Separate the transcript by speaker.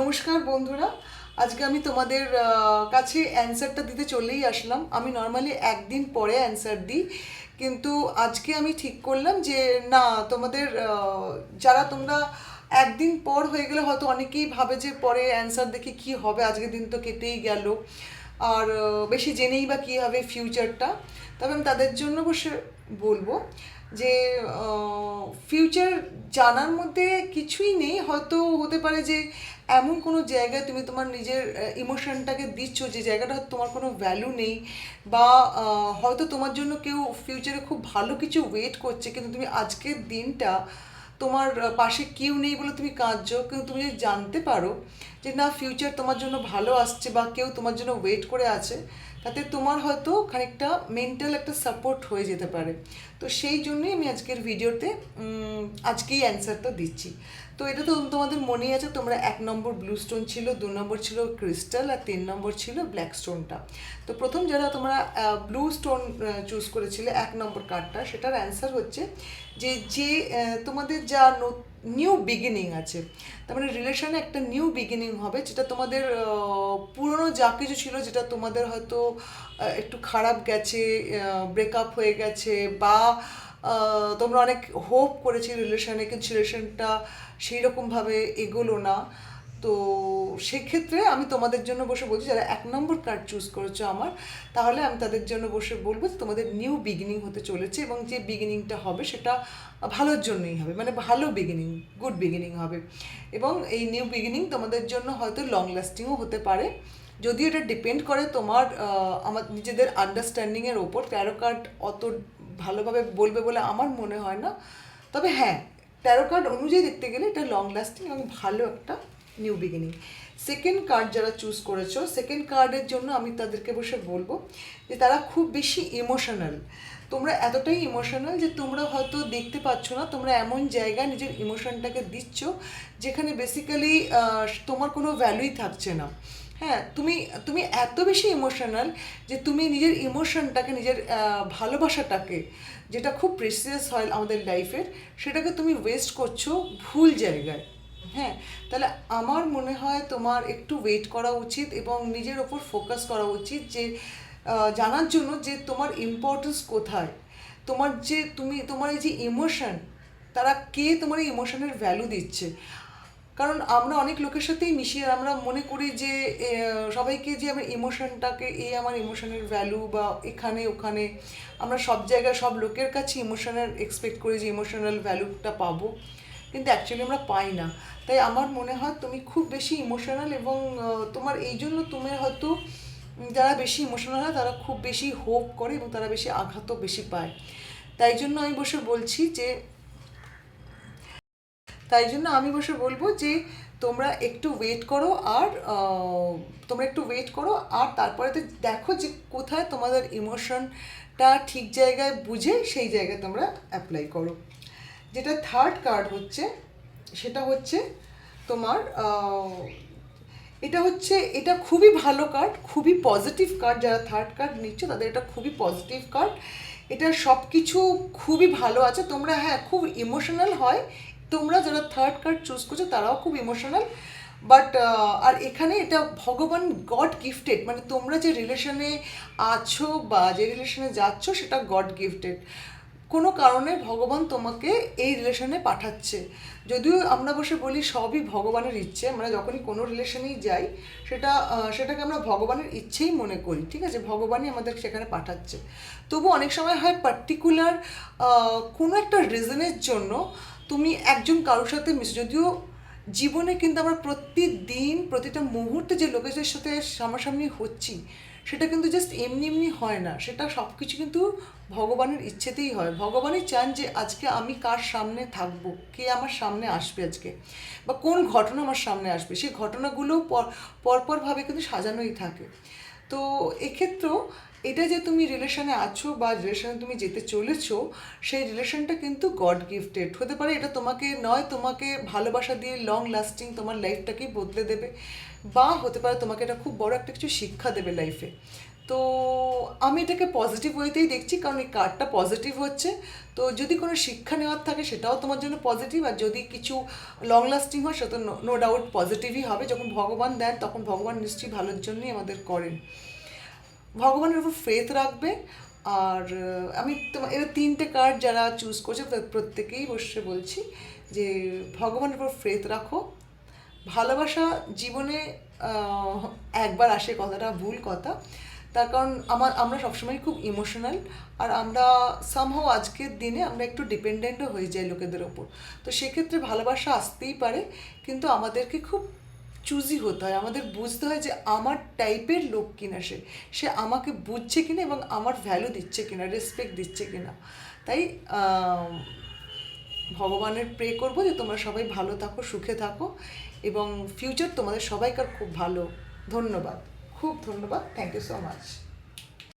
Speaker 1: নমস্কার বন্ধুরা, আজকে আমি তোমাদের কাছে অ্যান্সারটা দিতে চলেই আসলাম। আমি নর্মালি একদিন পরে অ্যান্সার দিই, কিন্তু আজকে আমি ঠিক করলাম যে না, তোমাদের যারা তোমরা একদিন পর হয়ে গেলে হয়তো অনেকেই ভাবে যে পরে অ্যান্সার দেখে কি হবে, আজকের দিন তো কেটেই গেল, আর বেশি জেনেই বা কী হবে ফিউচারটা। তবে আমি তাদের জন্য বসে বলবো যে ফিউচার জানার মধ্যে কিছুই নেই। হয়তো হতে পারে যে এমন কোনো জায়গায় তুমি তোমার নিজের ইমোশনটাকে দিচ্ছ, যে জায়গাটা হয়তো তোমার কোনো ভ্যালু নেই, বা হয়তো তোমার জন্য কেউ ফিউচারে খুব ভালো কিছু ওয়েট করছে, কিন্তু তুমি আজকের দিনটা তোমার পাশে কেউ নেই বলে তুমি কাঁদছো। কিন্তু তুমি যদি জানতে পারো যে না, ফিউচার তোমার জন্য ভালো আসছে বা কেউ তোমার জন্য ওয়েট করে আছে, তাতে তোমার হয়তো খানিকটা মেন্টাল একটা সাপোর্ট হয়ে যেতে পারে। তো সেই জন্যই আমি আজকের ভিডিওতে আজকেই অ্যান্সারটা দিচ্ছি। তো এটা তো তোমাদের মনেই আছে, তোমরা 1 নম্বর ব্লু স্টোন ছিল, 2 নম্বর ছিল ক্রিস্টাল, আর 3 নম্বর ছিল ব্ল্যাক স্টোনটা। তো প্রথম যারা তোমরা ব্লু স্টোন চুজ করেছিলে 1 নম্বর কার্ডটা, সেটার অ্যান্সার হচ্ছে যে যে তোমাদের যা নিউ বিগিনিং আছে, তার মানে রিলেশনে একটা নিউ বিগিনিং হবে, যেটা তোমাদের পুরনো যা কিছু ছিল, যেটা তোমাদের হয়তো একটু খারাপ গেছে, ব্রেকআপ হয়ে গেছে, বা তোমরা অনেক হোপ করেছি রিলেশনে, কিন্তু রিলেশনটা সেই রকমভাবে এগোলো না। তো সেক্ষেত্রে আমি তোমাদের জন্য বসে বলছি, যারা 1 নম্বর কার্ড চুজ করেছো আমার, তাহলে আমি তাদের জন্য বসে বলবো যে তোমাদের নিউ বিগিনিং হতে চলেছে, এবং যে বিগিনিংটা হবে সেটা ভালোর জন্যই হবে, মানে ভালো বিগিনিং, গুড বিগিনিং হবে। এবং এই নিউ বিগিনিং তোমাদের জন্য হয়তো লং লাস্টিংও হতে পারে, যদিও এটা ডিপেন্ড করে তোমার আমার নিজেদের আন্ডারস্ট্যান্ডিংয়ের ওপর। 13 কার্ড অত ভালোভাবে বলবে বলে আমার মনে হয় না, তবে হ্যাঁ, 13 কার্ড অনুযায়ী দেখতে গেলে এটা লং লাস্টিং এবং ভালো একটা নিউ বিগিনিং। সেকেন্ড কার্ড যারা চুজ করেছো, সেকেন্ড কার্ডের জন্য আমি তাদেরকে বসে বলবো যে তারা খুব বেশি ইমোশনাল। তোমরা এতটাই ইমোশনাল যে তোমরা হয়তো দেখতে পাচ্ছ না, তোমরা এমন জায়গায় নিজের ইমোশনটাকে দিচ্ছ যেখানে বেসিক্যালি তোমার কোনো ভ্যালুই থাকছে না। হ্যাঁ, তুমি তুমি এত বেশি ইমোশনাল যে তুমি নিজের ইমোশনটাকে, নিজের ভালোবাসাটাকে, যেটা খুব প্রেসিয়াস হয় আমাদের লাইফের, সেটাকে তুমি ওয়েস্ট করছো ভুল জায়গায়। হ্যাঁ, তাহলে আমার মনে হয় তোমার একটু ওয়েট করা উচিত এবং নিজের ওপর ফোকাস করা উচিত, যে জানার জন্য যে তোমার ইম্পর্টেন্স কোথায়, তোমার যে তোমার এই যে ইমোশন, তারা কে তোমার এই ইমোশনের ভ্যালু দিচ্ছে। কারণ আমরা অনেক লোকের সাথেই মিশি, আর আমরা মনে করি যে সবাইকে, যে আমার ইমোশনটাকে, আমার ইমোশনের ভ্যালু, বা এখানে ওখানে আমরা সব জায়গায় সব লোকের কাছে ইমোশনের এক্সপেক্ট করি যে ইমোশনাল ভ্যালুটা পাবো, কিন্তু অ্যাকচুয়ালি আমরা পাই না। তাই আমার মনে হয় তুমি খুব বেশি ইমোশনাল, এবং তোমার এই জন্য তুমি হয়তো, যারা বেশি ইমোশনাল হয় তারা খুব বেশি হোপ করে এবং তারা বেশি আঘাতও বেশি পায়। তাই জন্য আমি বসে বলছি যে তাই জন্য আমি বসে বলবো যে তোমরা একটু ওয়েট করো, আর তোমরা একটু ওয়েট করো, আর তারপরে তো দেখো যে কোথায় তোমাদের ইমোশনটা ঠিক জায়গায় বুঝে সেই জায়গায় তোমরা অ্যাপ্লাই করো। যেটা থার্ড কার্ড হচ্ছে, সেটা হচ্ছে তোমার এটা খুবই ভালো কার্ড, খুবই পজিটিভ কার্ড। যারা থার্ড কার্ড নিচ্ছে তাদের এটা খুবই পজিটিভ কার্ড, এটা সব কিছু খুবই ভালো আছে। তোমরা হ্যাঁ খুব ইমোশনাল হয়, তোমরা যারা থার্ড কার্ড চুজ করছো তারাও খুব ইমোশনাল, বাট আর এখানে এটা ভগবান গড গিফটেড, মানে তোমরা যে রিলেশনে আছো বা যে রিলেশনে যাচ্ছ সেটা গড গিফটেড। কোনো কারণে ভগবান তোমাকে এই রিলেশনে পাঠাচ্ছে। যদিও আমরা বসে বলি সবই ভগবানের ইচ্ছে, মানে যখনই কোনো রিলেশনেই যাই সেটাকে আমরা ভগবানের ইচ্ছেই মনে করি, ঠিক আছে, ভগবানই আমাদের সেখানে পাঠাচ্ছে। তবু অনেক সময় হয় পার্টিকুলার কোনো একটা রিজনের জন্য তুমি একজন কারোর সাথে যদিও জীবনে কিন্তু আমরা প্রতিদিন প্রতিটা মুহূর্তে যে লোকেদের সাথে সামনাসামনি হচ্ছি, সেটা কিন্তু জাস্ট এমনি এমনি হয় না, সেটা সব কিছু কিন্তু ভগবানের ইচ্ছেতেই হয়। ভগবানই চান যে আজকে আমি কার সামনে থাকবো, কে আমার সামনে আসবে আজকে, বা কোন ঘটনা আমার সামনে আসবে, সেই ঘটনাগুলো পরপরভাবে কিন্তু সাজানোই থাকে। তো এক্ষেত্রেও এটা যে তুমি রিলেশনে আছো বা রিলেশনে তুমি যেতে চলেছো, সেই রিলেশনটা কিন্তু গড গিফটেড হতে পারে। এটা তোমাকে ভালোবাসা দিয়ে লং লাস্টিং তোমার লাইফটাকেই বদলে দেবে, বা হতে পারে তোমাকে এটা খুব বড় একটা কিছু শিক্ষা দেবে লাইফে। তো আমি এটাকে পজিটিভ ওয়েতেই দেখছি, কারণ এই কার্ডটা পজিটিভ হচ্ছে। তো যদি কোনো শিক্ষা নেওয়ার থাকে সেটাও তোমার জন্য পজিটিভ, আর যদি কিছু লং লাস্টিং হয় সেটা নো ডাউট পজিটিভই হবে। যখন ভগবান দেন তখন ভগবান নিশ্চয়ই ভালোর জন্যই আমাদের করেন। ভগবানের উপর ফেথ রাখবে। আর আমি তোমার এবার 3টে কার্ড যারা চুজ করছে প্রত্যেকেই বসে বলছি যে ভগবানের উপর ফেথ রাখো। ভালোবাসা জীবনে একবার আসে, কথাটা ভুল কথা। তার কারণ আমরা সবসময় খুব ইমোশনাল, আর আমরা সামহাও আজকের দিনে আমরা একটু ডিপেন্ডেন্টও হয়ে যাই লোকেদের ওপর। তো সেক্ষেত্রে ভালোবাসা আসতেই পারে, কিন্তু আমাদেরকে খুব চুজি হতে হয়, আমাদের বুঝতে হয় যে আমার টাইপের লোক কিনা সে আমাকে বুঝছে কিনা এবং আমার ভ্যালু দিচ্ছে কিনা, রেসপেক্ট দিচ্ছে কিনা। তাই ভগবানের প্রে করবো যে তোমরা সবাই ভালো থাকো, সুখে থাকো, এবং ফিউচার তোমাদের সবাইকার খুব ভালো। ধন্যবাদ, খুব ধন্যবাদ, থ্যাংক ইউ সো মাচ।